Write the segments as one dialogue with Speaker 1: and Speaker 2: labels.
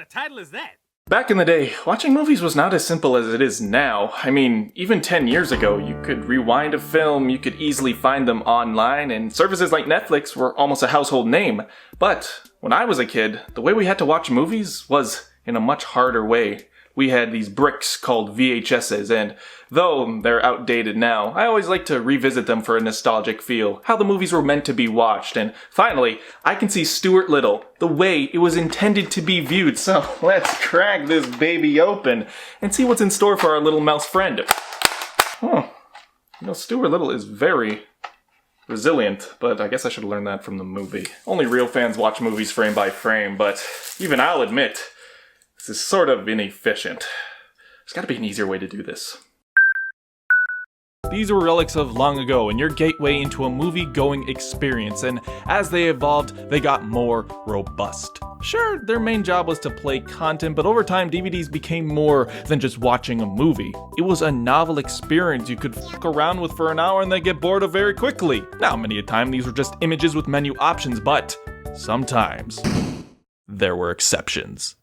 Speaker 1: of title is that?
Speaker 2: Back in the day, watching movies was not as simple as it is now. I mean, even 10 years ago, you could rewind a film, you could easily find them online, and services like Netflix were almost a household name. But when I was a kid, the way we had to watch movies was in a much harder way. We had these bricks called VHSs, and though they're outdated now, I always like to revisit them for a nostalgic feel, how the movies were meant to be watched, and finally, I can see Stuart Little, the way it was intended to be viewed, so let's crack this baby open and see what's in store for our little mouse friend. Oh, you know, Stuart Little is very resilient, but I guess I should learn that from the movie. Only real fans watch movies frame by frame, but even I'll admit, this is sort of inefficient. There's gotta be an easier way to do this. These were relics of long ago and your gateway into a movie-going experience, and as they evolved, they got more robust. Sure, their main job was to play content, but over time, DVDs became more than just watching a movie. It was a novel experience you could fuck around with for an hour and then get bored of very quickly. Now, many a time, these were just images with menu options, but sometimes there were exceptions.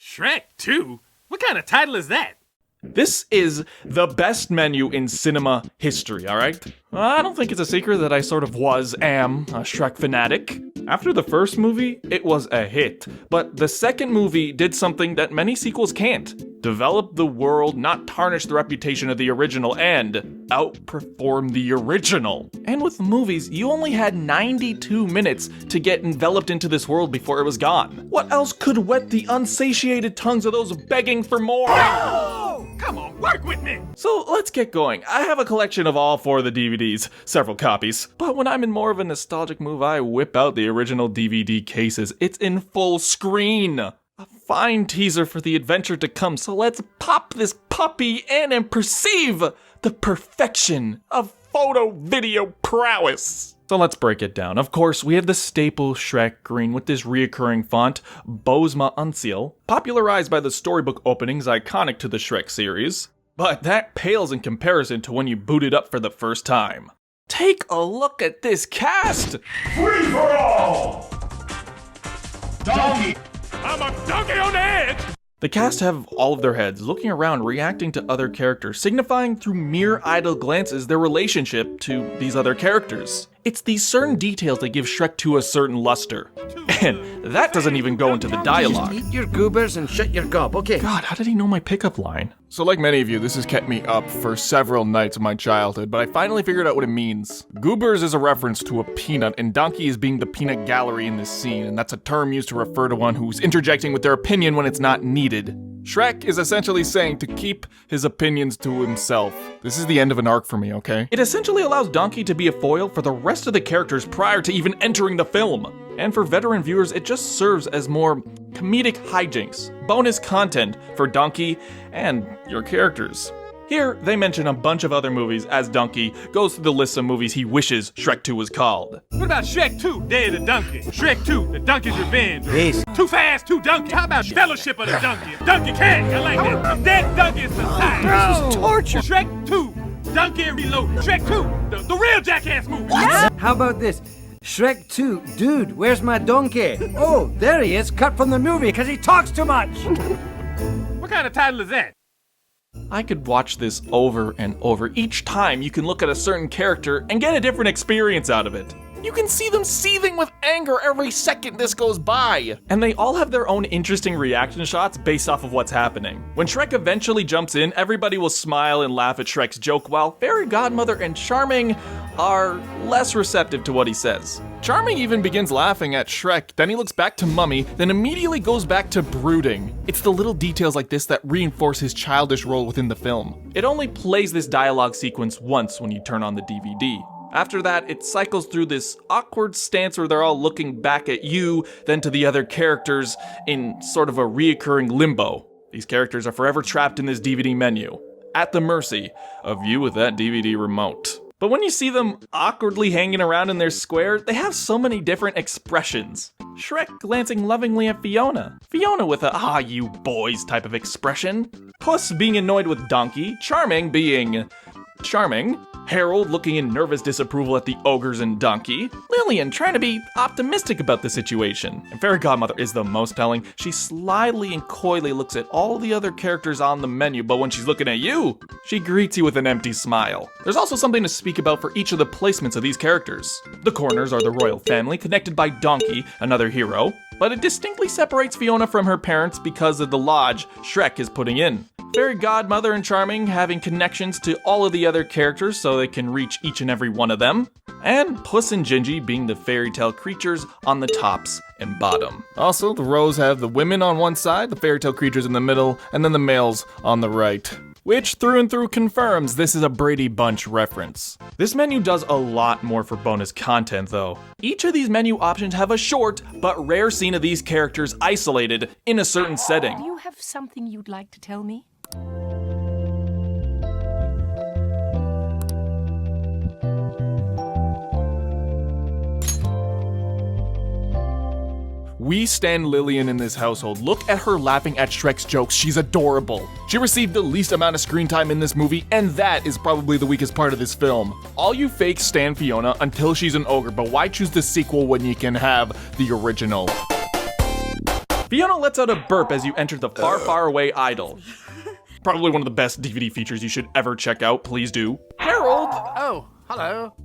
Speaker 1: Shrek 2? What kind of title is that?
Speaker 2: This is the best menu in cinema history, alright? I don't think it's a secret that I sort of am a Shrek fanatic. After the first movie, it was a hit, but the second movie did something that many sequels can't. Develop the world, not tarnish the reputation of the original, and outperform the original. And with movies, you only had 92 minutes to get enveloped into this world before it was gone. What else could whet the unsatiated tongues of those begging for more?
Speaker 1: Oh, come on, work with me!
Speaker 2: So let's get going. I have a collection of all 4 of the DVDs, several copies. But when I'm in more of a nostalgic mood, I whip out the original DVD cases. It's in full screen. A fine teaser for the adventure to come, so let's pop this puppy in and perceive the perfection of photo-video prowess. So let's break it down. Of course, we have the staple Shrek green with this reoccurring font, Bosma Uncial, popularized by the storybook openings iconic to the Shrek series. But that pales in comparison to when you boot it up for the first time. Take a look at this cast!
Speaker 3: Free for all! Donkey!
Speaker 1: I'm a donkey on the edge!
Speaker 2: The cast have all of their heads, looking around, reacting to other characters, signifying through mere idle glances their relationship to these other characters. It's these certain details that give Shrek 2 a certain luster. And that doesn't even go into the dialogue.
Speaker 4: Just eat your goobers and shut your gob, okay?
Speaker 2: God, how did he know my pickup line? So like many of you, this has kept me up for several nights of my childhood, but I finally figured out what it means. Goobers is a reference to a peanut, and Donkey is being the peanut gallery in this scene, and that's a term used to refer to one who's interjecting with their opinion when it's not needed. Shrek is essentially saying to keep his opinions to himself. This is the end of an arc for me, okay? It essentially allows Donkey to be a foil for the rest of the characters prior to even entering the film. And for veteran viewers, it just serves as more comedic hijinks, bonus content for Donkey and your characters. Here, they mention a bunch of other movies as Donkey goes through the list of movies he wishes Shrek 2 was called.
Speaker 1: What about Shrek 2, Day of the Donkey? Shrek 2, The Donkey's Revenge?
Speaker 4: Yes.
Speaker 1: Too Fast, Too Donkey? How about Fellowship of the Donkey? Donkey King, I like that. Dead Donkey Society.
Speaker 4: This is torture.
Speaker 1: Shrek 2, Donkey Reloaded. Shrek 2, the real Jackass movie.
Speaker 4: What? How about this? Shrek 2, dude, where's my donkey? Oh, there he is, cut from the movie because he talks too much.
Speaker 1: What kind of title is that?
Speaker 2: I could watch this over and over. Each time you can look at a certain character and get a different experience out of it. You can see them seething with anger every second this goes by. And they all have their own interesting reaction shots based off of what's happening. When Shrek eventually jumps in, everybody will smile and laugh at Shrek's joke, while Fairy Godmother and Charming are less receptive to what he says. Charming even begins laughing at Shrek, then he looks back to Mummy, then immediately goes back to brooding. It's the little details like this that reinforce his childish role within the film. It only plays this dialogue sequence once when you turn on the DVD. After that, it cycles through this awkward stance where they're all looking back at you, then to the other characters in sort of a reoccurring limbo. These characters are forever trapped in this DVD menu, at the mercy of you with that DVD remote. But when you see them awkwardly hanging around in their square, they have so many different expressions. Shrek glancing lovingly at Fiona. Fiona with a "ah, you boys" type of expression. Puss being annoyed with Donkey. Charming being charming. Harold looking in nervous disapproval at the ogres and Donkey. Lillian trying to be optimistic about the situation. And Fairy Godmother is the most telling. She slyly and coyly looks at all the other characters on the menu, but when she's looking at you, she greets you with an empty smile. There's also something to speak about for each of the placements of these characters. The corners are the royal family, connected by Donkey, another hero, but it distinctly separates Fiona from her parents because of the lodge Shrek is putting in. Fairy Godmother and Charming having connections to all of the other characters so they can reach each and every one of them. And Puss and Gingy being the fairy tale creatures on the tops and bottom. Also, the rows have the women on one side, the fairy tale creatures in the middle, and then the males on the right. Which through and through confirms this is a Brady Bunch reference. This menu does a lot more for bonus content though. Each of these menu options have a short but rare scene of these characters isolated in a certain setting.
Speaker 5: Do you have something you'd like to tell me?
Speaker 2: We stand Lillian in this household. Look at her laughing at Shrek's jokes. She's adorable. She received the least amount of screen time in this movie, and that is probably the weakest part of this film. All you fakes stand Fiona until she's an ogre, but why choose the sequel when you can have the original? Fiona lets out a burp as you enter the Far, Far Away Idol. Probably one of the best DVD features you should ever check out. Please do. Harold!
Speaker 6: Oh, hello.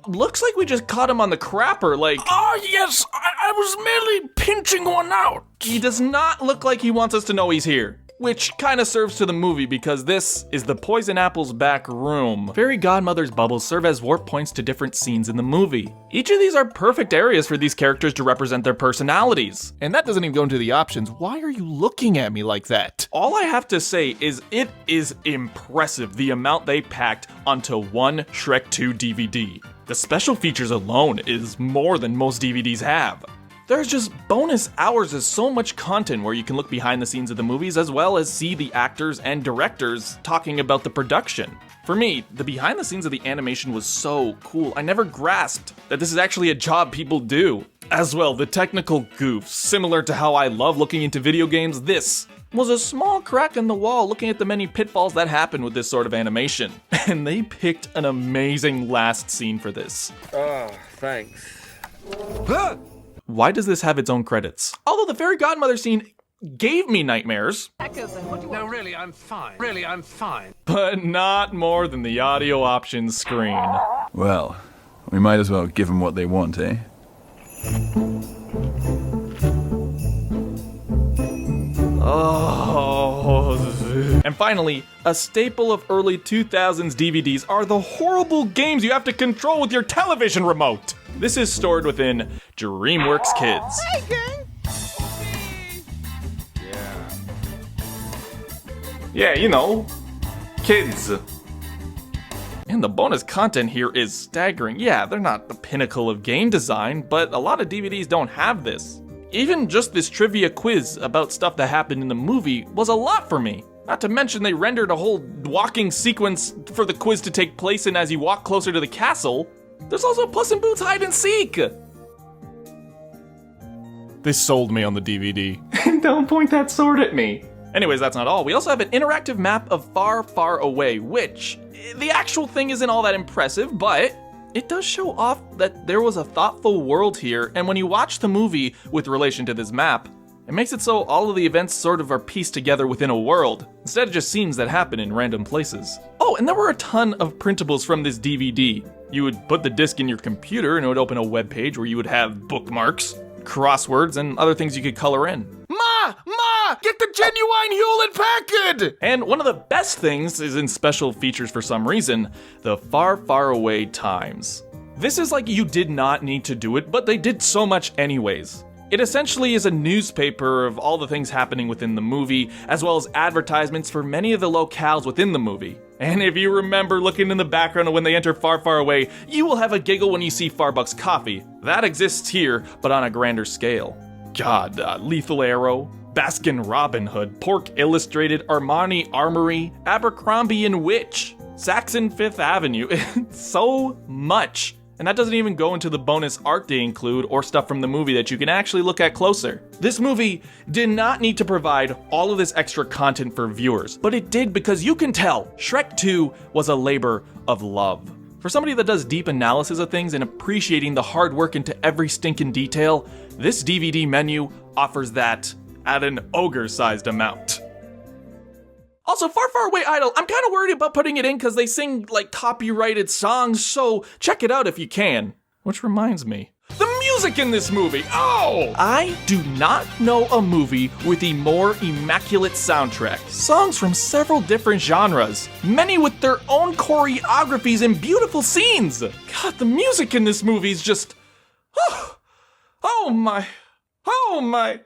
Speaker 2: Looks like we just caught him on the crapper, like...
Speaker 6: Oh, yes, I was merely pinching one out.
Speaker 2: He does not look like he wants us to know he's here. Which kind of serves to the movie because this is the Poison Apple's back room. Fairy Godmother's bubbles serve as warp points to different scenes in the movie. Each of these are perfect areas for these characters to represent their personalities. And that doesn't even go into the options. Why are you looking at me like that? All I have to say is it is impressive the amount they packed onto one Shrek 2 DVD. The special features alone is more than most DVDs have. There's just bonus hours of so much content where you can look behind the scenes of the movies as well as see the actors and directors talking about the production. For me, the behind the scenes of the animation was so cool. I never grasped that this is actually a job people do. As well, the technical goofs, similar to how I love looking into video games, this was a small crack in the wall looking at the many pitfalls that happen with this sort of animation. And they picked an amazing last scene for this.
Speaker 7: Oh, thanks.
Speaker 2: Why does this have its own credits? Although the Fairy Godmother scene gave me nightmares.
Speaker 6: No, really, I'm fine. Really, I'm fine.
Speaker 2: But not more than the audio options screen.
Speaker 8: Well, we might as well give them what they want, eh?
Speaker 2: Oh. And finally, a staple of early 2000s DVDs are the horrible games you have to control with your television remote. This is stored within DreamWorks Kids. Yeah, you know, kids. And the bonus content here is staggering. Yeah, they're not the pinnacle of game design, but a lot of DVDs don't have this. Even just this trivia quiz about stuff that happened in the movie was a lot for me. Not to mention they rendered a whole walking sequence for the quiz to take place in as you walk closer to the castle. There's also Puss in Boots hide and seek. This sold me on the DVD. Don't point that sword at me. Anyways, that's not all. We also have an interactive map of Far, Far Away, which the actual thing isn't all that impressive, but it does show off that there was a thoughtful world here, and when you watch the movie with relation to this map, it makes it so all of the events sort of are pieced together within a world, instead of just scenes that happen in random places. Oh, and there were a ton of printables from this DVD. You would put the disc in your computer and it would open a web page where you would have bookmarks, crosswords, and other things you could color in. Ma! Get the genuine Hewlett Packard! And one of the best things is in special features for some reason, the Far, Far Away Times. This is like you did not need to do it, but they did so much anyways. It essentially is a newspaper of all the things happening within the movie, as well as advertisements for many of the locales within the movie. And if you remember looking in the background of when they enter Far, Far Away, you will have a giggle when you see Farbucks Coffee. That exists here, but on a grander scale. God, Lethal Arrow, Baskin Robin Hood, Pork Illustrated, Armani Armory, Abercrombie and Witch, Saxon Fifth Avenue. So much. And that doesn't even go into the bonus art they include or stuff from the movie that you can actually look at closer. This movie did not need to provide all of this extra content for viewers, but it did because you can tell Shrek 2 was a labor of love. For somebody that does deep analysis of things and appreciating the hard work into every stinking detail, this DVD menu offers that at an ogre-sized amount. Also, Far Far Away Idol, I'm kind of worried about putting it in because they sing, like, copyrighted songs, so check it out if you can. Which reminds me, the music in this movie, oh! I do not know a movie with a more immaculate soundtrack. Songs from several different genres, many with their own choreographies and beautiful scenes. God, the music in this movie is just, oh my God!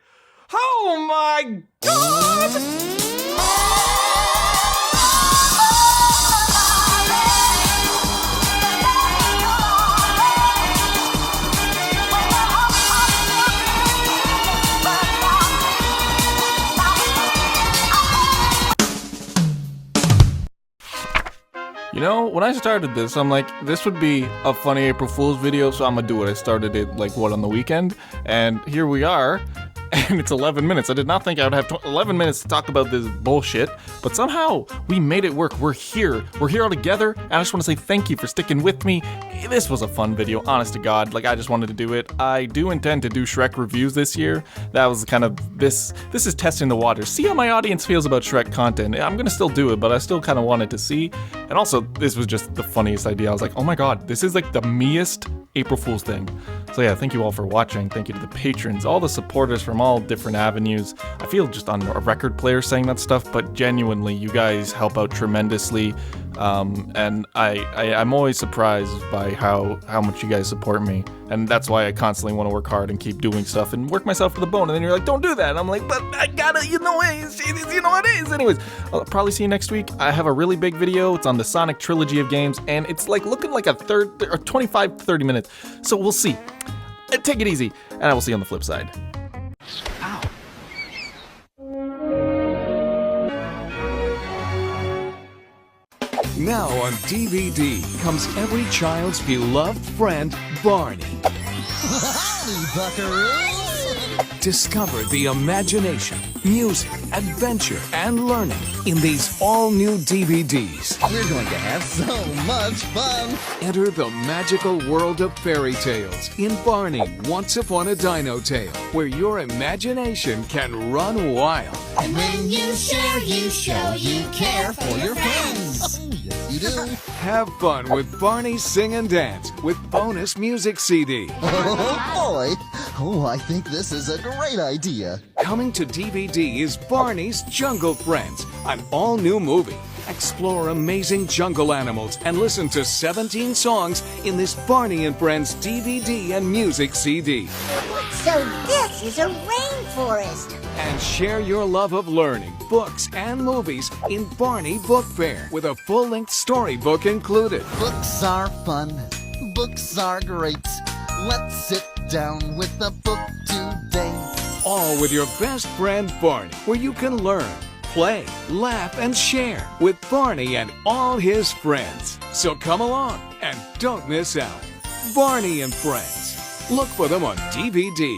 Speaker 2: You know, when I started this, I'm like, this would be a funny April Fool's video, so I'm gonna do it. I started it, like, on the weekend? And here we are, and it's 11 minutes. I did not think I would have 11 minutes to talk about this bullshit, but somehow we made it work. We're here all together, and I just want to say thank you for sticking with me. This was a fun video, honest to God. Like, I just wanted to do it. I do intend to do Shrek reviews this year. That was kind of, this is testing the waters. See how my audience feels about Shrek content. I'm gonna still do it, but I still kind of wanted to see. And also, this was just the funniest idea. I was like, oh my God, this is like the meest April Fool's thing. So yeah, thank you all for watching. Thank you to the patrons, all the supporters from all different avenues. I feel just on a record player saying that stuff, but genuinely, you guys help out tremendously. And I'm always surprised by how much you guys support me. And that's why I constantly want to work hard and keep doing stuff and work myself to the bone. And then you're like, don't do that. And I'm like, but I gotta, you know it is. Anyways, I'll probably see you next week. I have a really big video. It's on the Sonic trilogy of games, and it's like looking like a 25 to 30 minutes. So we'll see. Take it easy, and I will see you on the flip side.
Speaker 7: Now on DVD comes every child's beloved friend, Barney.
Speaker 9: Howdy, buckaroos!
Speaker 7: Discover the imagination, music, adventure, and learning in these all-new DVDs.
Speaker 9: We're going to have so much fun!
Speaker 7: Enter the magical world of fairy tales in Barney Once Upon a Dino Tale, where your imagination can run wild.
Speaker 9: And when you share, you show you care for your friends. Yes, you do.
Speaker 7: Have fun with Barney's Sing and Dance with bonus music CD.
Speaker 9: Oh, boy. Oh, I think this is a great idea.
Speaker 7: Coming to DVD is Barney's Jungle Friends, an all-new movie. Explore amazing jungle animals and listen to 17 songs in this Barney and Friends DVD and music CD.
Speaker 10: So this is a rainforest.
Speaker 7: And share your love of learning, books, and movies in Barney Book Fair with a full-length storybook included.
Speaker 9: Books are fun. Books are great. Let's sit down with a book today.
Speaker 7: All with your best friend Barney, where you can learn, play, laugh, and share with Barney and all his friends. So come along and don't miss out. Barney and Friends. Look for them on DVD.